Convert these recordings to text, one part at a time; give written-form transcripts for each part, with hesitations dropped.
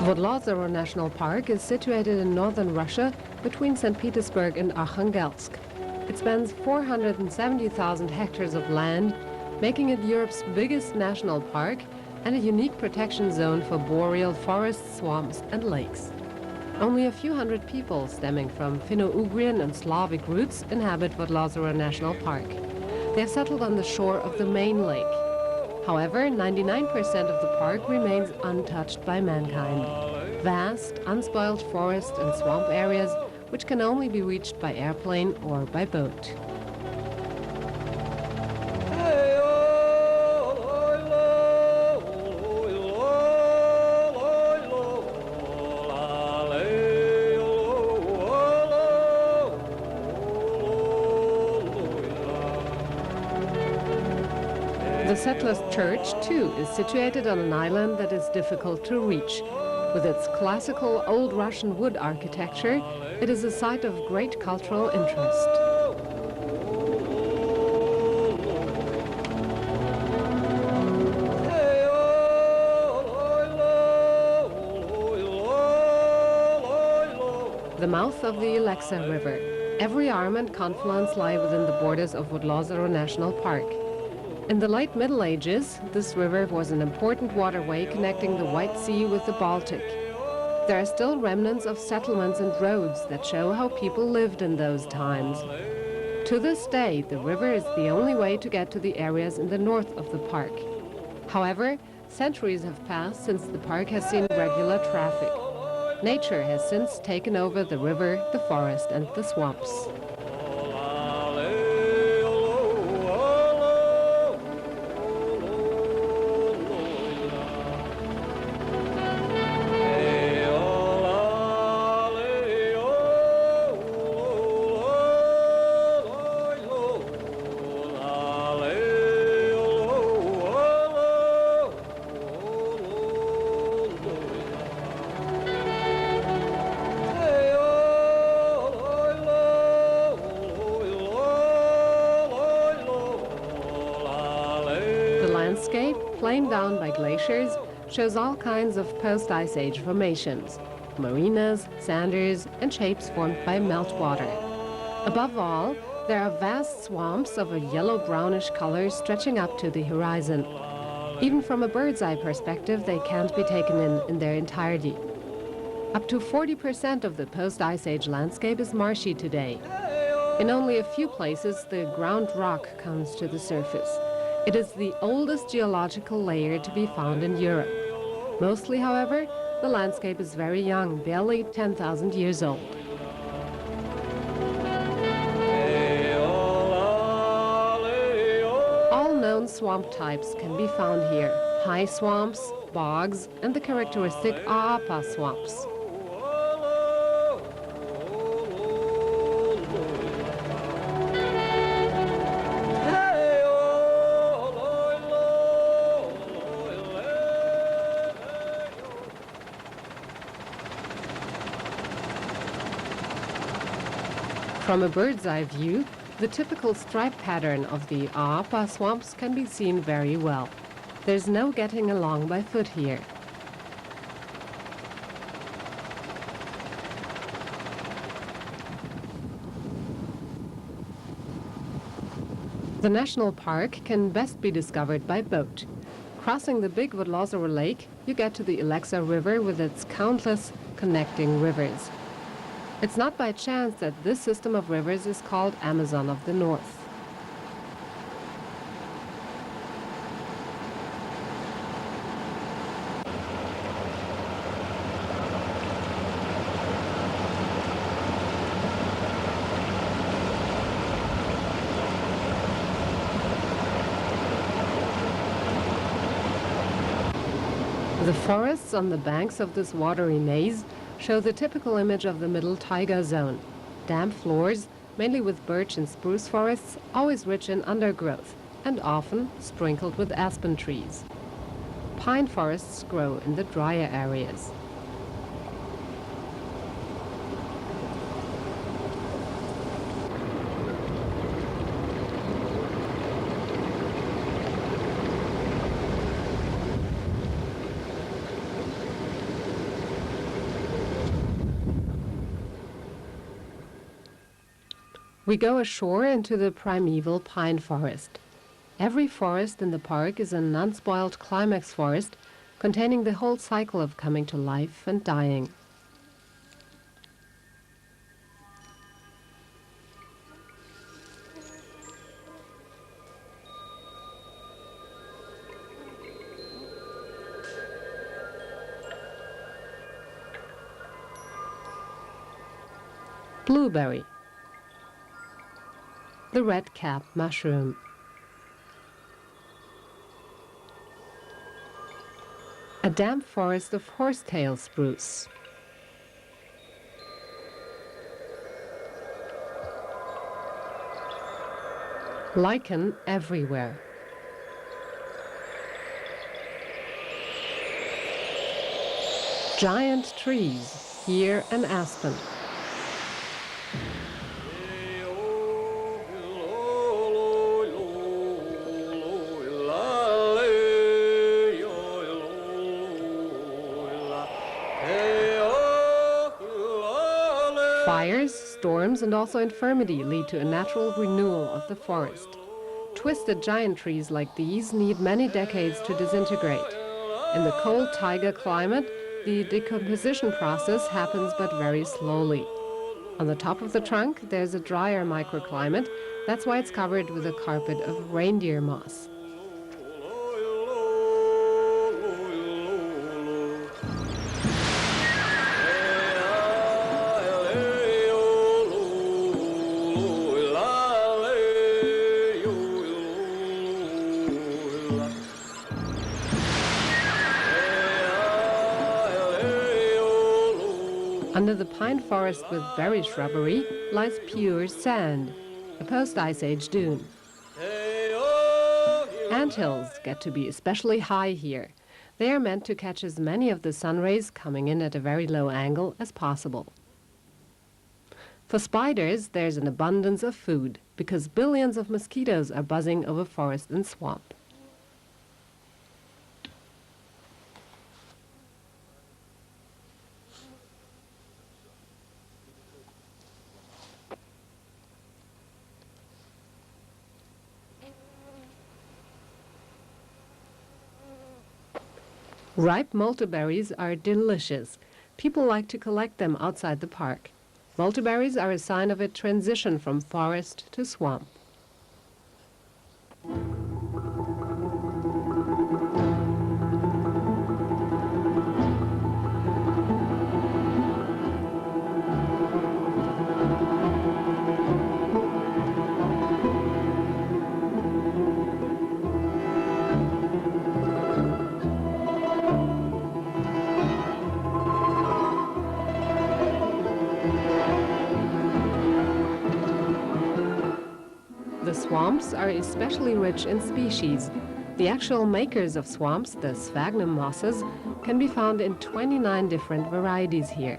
Vodlozero National Park is situated in northern Russia between St. Petersburg and Arkhangelsk. It spans 470,000 hectares of land, making it Europe's biggest national park and a unique protection zone for boreal forests, swamps and lakes. Only a few hundred people stemming from Finno-Ugrian and Slavic roots inhabit Vodlozero National Park. They have settled on the shore of the main lake. However, 99% of the park remains untouched by mankind. Vast, unspoiled forest and swamp areas which can only be reached by airplane or by boat. The settlers' church, too, is situated on an island that is difficult to reach. With its classical Old Russian wood architecture, it is a site of great cultural interest. The mouth of the Alexa River. Every arm and confluence lie within the borders of Vodlozero National Park. In the late Middle Ages, this river was an important waterway connecting the White Sea with the Baltic. There are still remnants of settlements and roads that show how people lived in those times. To this day, the river is the only way to get to the areas in the north of the park. However, centuries have passed since the park has seen regular traffic. Nature has since taken over the river, the forest and the swamps. Planed down by glaciers, shows all kinds of post-ice age formations, marinas, sanders, and shapes formed by meltwater. Above all, there are vast swamps of a yellow-brownish color stretching up to the horizon. Even from a bird's-eye perspective, they can't be taken in their entirety. Up to 40% of the post-ice age landscape is marshy today. In only a few places, the ground rock comes to the surface. It is the oldest geological layer to be found in Europe. Mostly, however, the landscape is very young, barely 10,000 years old. All known swamp types can be found here: high swamps, bogs, and the characteristic Aapa swamps. From a bird's-eye view, the typical stripe pattern of the Aapa swamps can be seen very well. There's no getting along by foot here. The national park can best be discovered by boat. Crossing the big Vodlozero Lake, you get to the Alexa River with its countless connecting rivers. It's not by chance that this system of rivers is called Amazon of the North. The forests on the banks of this watery maze show the typical image of the middle taiga zone. Damp floors, mainly with birch and spruce forests, always rich in undergrowth and often sprinkled with aspen trees. Pine forests grow in the drier areas. We go ashore into the primeval pine forest. Every forest in the park is an unspoiled climax forest containing the whole cycle of coming to life and dying. Blueberry. The red-cap mushroom. A damp forest of horsetail spruce. Lichen everywhere. Giant trees, here an aspen. Fires, storms, and also infirmity lead to a natural renewal of the forest. Twisted giant trees like these need many decades to disintegrate. In the cold taiga climate, the decomposition process happens but very slowly. On the top of the trunk, there's a drier microclimate. That's why it's covered with a carpet of reindeer moss. Under the pine forest with berry shrubbery lies pure sand, a post-ice age dune. Anthills get to be especially high here. They are meant to catch as many of the sun rays coming in at a very low angle as possible. For spiders, there's an abundance of food because billions of mosquitoes are buzzing over forest and swamp. Ripe mulberries are delicious. People like to collect them outside the park. Mulberries are a sign of a transition from forest to swamp. The swamps are especially rich in species. The actual makers of swamps, the sphagnum mosses, can be found in 29 different varieties here.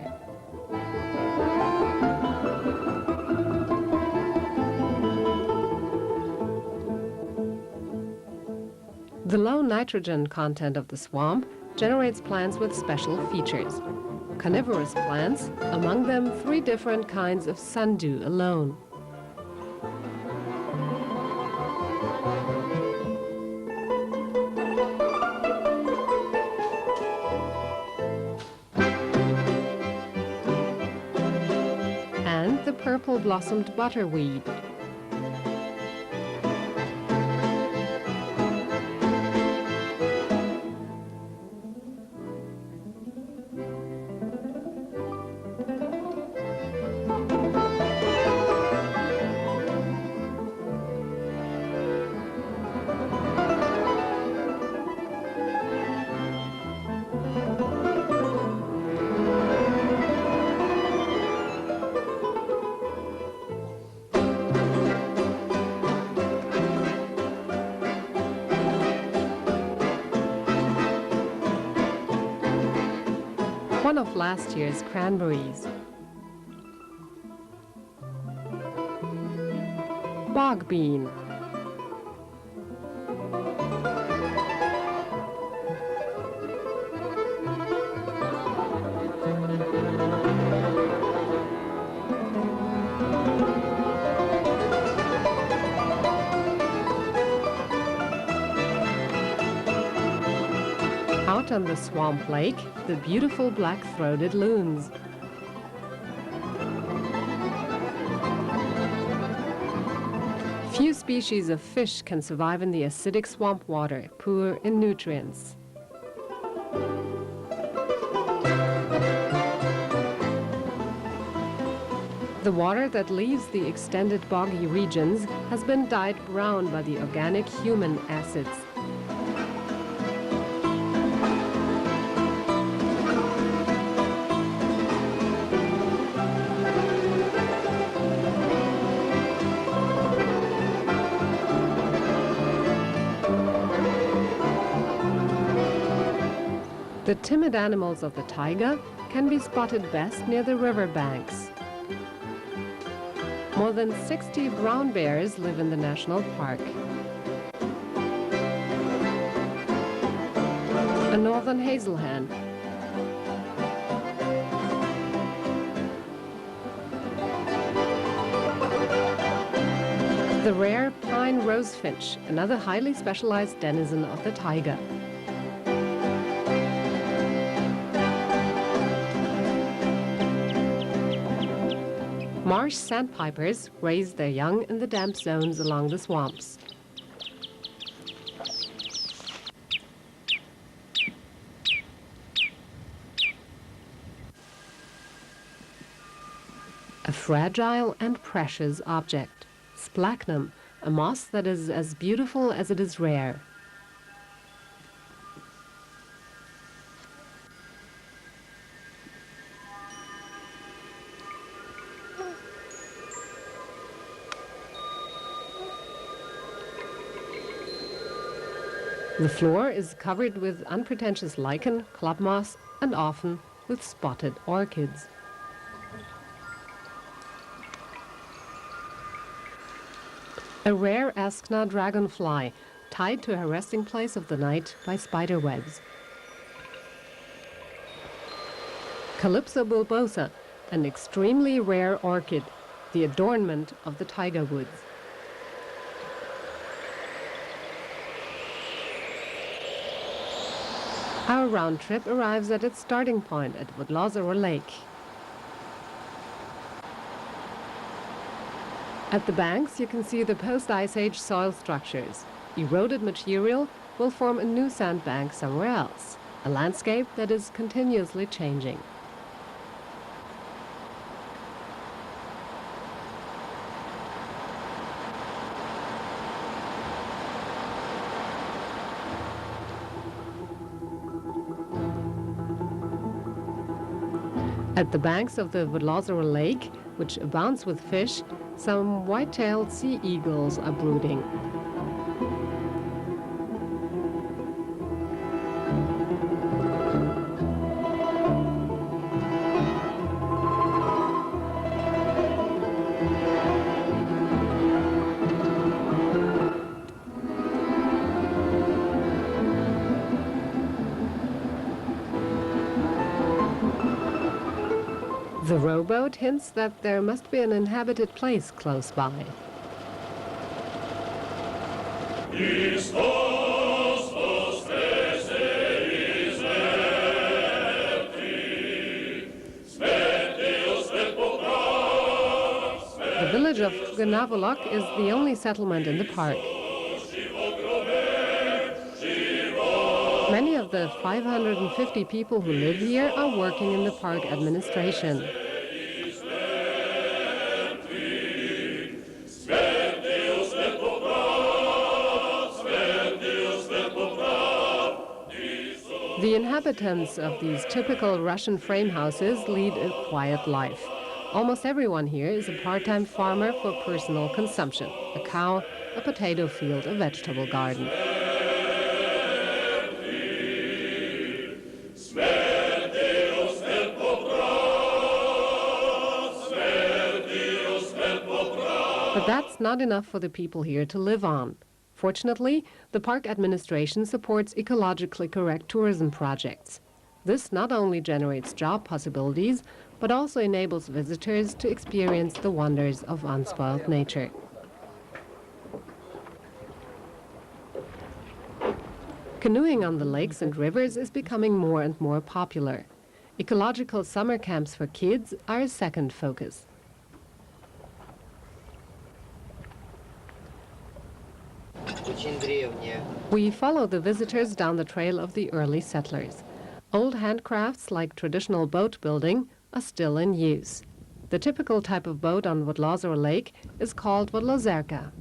The low nitrogen content of the swamp generates plants with special features. Carnivorous plants, among them 3 different kinds of sundew alone. And the purple-blossomed butterweed. One of last year's cranberries. Bog bean. on the swamp lake, the beautiful black-throated loons. Few species of fish can survive in the acidic swamp water, poor in nutrients. The water that leaves the extended boggy regions has been dyed brown by the organic human acids. The timid animals of the taiga can be spotted best near the river banks. More than 60 brown bears live in the national park. A northern hazel hen, the rare pine rosefinch, another highly specialized denizen of the taiga. Marsh sandpipers raise their young in the damp zones along the swamps. A fragile and precious object, splanchnium, a moss that is as beautiful as it is rare. The floor is covered with unpretentious lichen, club moss, and often with spotted orchids. A rare Askna dragonfly, tied to her resting place of the night by spider webs. Calypso bulbosa, an extremely rare orchid, the adornment of the taiga woods. Our round trip arrives at its starting point at Vodlozero Lake. At the banks, you can see the post-Ice Age soil structures. Eroded material will form a new sandbank somewhere else, a landscape that is continuously changing. At the banks of the Vodlozero Lake, which abounds with fish, some white-tailed sea eagles are brooding. The rowboat hints that there must be an inhabited place close by. The village of Gnavolok is the only settlement in the park. Many of the 550 people who live here are working in the park administration. The inhabitants of these typical Russian frame houses lead a quiet life. Almost everyone here is a part-time farmer for personal consumption. A cow, a potato field, a vegetable garden. But that's not enough for the people here to live on. Fortunately, the park administration supports ecologically correct tourism projects. This not only generates job possibilities, but also enables visitors to experience the wonders of unspoiled nature. Canoeing on the lakes and rivers is becoming more and more popular. Ecological summer camps for kids are a second focus. We follow the visitors down the trail of the early settlers. Old handcrafts like traditional boat building are still in use. The typical type of boat on Vodlozero Lake is called Vodlozerka.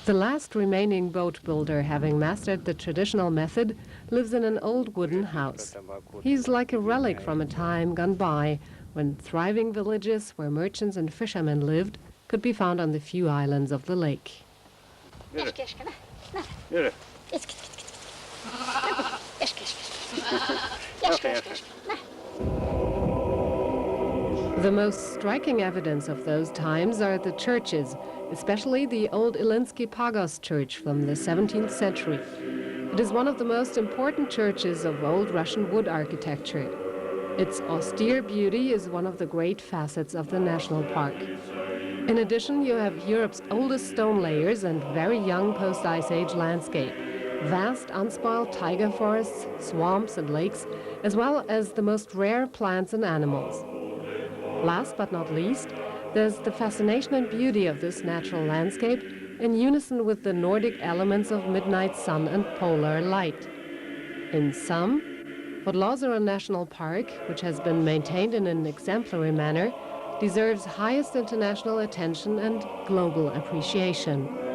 The last remaining boat builder, having mastered the traditional method, lives in an old wooden house. He's like a relic from a time gone by when thriving villages where merchants and fishermen lived could be found on the few islands of the lake. The most striking evidence of those times are the churches, especially the old Ilinsky Pagos church from the 17th century. It is one of the most important churches of old Russian wood architecture. Its austere beauty is one of the great facets of the national park. In addition, you have Europe's oldest stone layers and very young post-Ice Age landscape, vast unspoiled taiga forests, swamps and lakes, as well as the most rare plants and animals. Last but not least, there's the fascination and beauty of this natural landscape in unison with the Nordic elements of midnight sun and polar light. In sum, Vodlozero National Park, which has been maintained in an exemplary manner, deserves highest international attention and global appreciation.